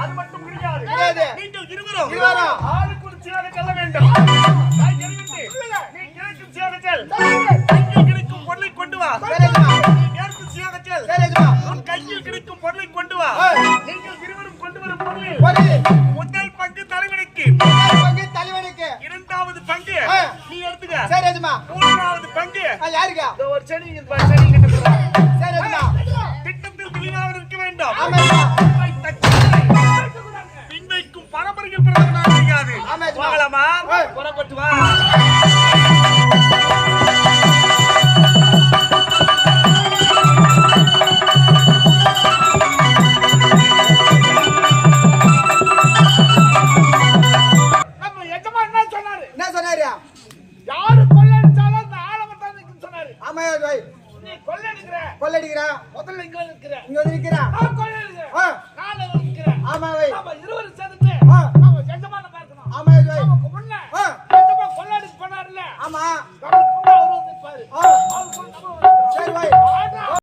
அது மட்டும் கிடையாது. நீங்கள் இருவரும் இருவரும் ஆளுக்கு ஒரு சியாக செல்ல வேண்டும். நான் தெரிவித்து நீ கிழக்கு சியாக செல். கையில் கிடைக்கும் பொருளை கொண்டு வா. நீ மேற்கு சியாக செல். உன் கையில் கிடைக்கும் பொருளை கொண்டு வா. நீங்கள் இருவரும் கொண்டு வரும் பொருளில் முதல் பங்கு தலைவனுக்கு, இரண்டாவது பங்கு நீ எடுத்துக்க. மூன்றாவது பங்கு யாருக்கா? ஒரு செடி செடி கட்டுறா. திட்டத்தில் தெளிவாக இருக்க வேண்டும். பின்வைக்கும் பரம்பரையில் பிறந்தவனாக முடியாது. மகளமா புறப்பட்டு வா. நம்ம எஜமா என்ன சொன்னாரு? யாரு கொள்ளடிச்சாலும் அந்த ஆழமத்தான் நிக்குன்னு சொன்னாரு. ஆமா நீ கொள்ளடிக்கிற முதல்ல இங்க நிக்கிற. நான் கொள்ளடிக்கிறேன். நான் நிக்கிறேன். ஆமா வை. நம்ம இருவரும் சேர்ந்து நம்ம எஜமான பார்க்கணும். ஆமா வை. நமக்கு முன்ன எஜமா கொள்ளடிச்சு போனாருல்ல. ஆமா. நம்ம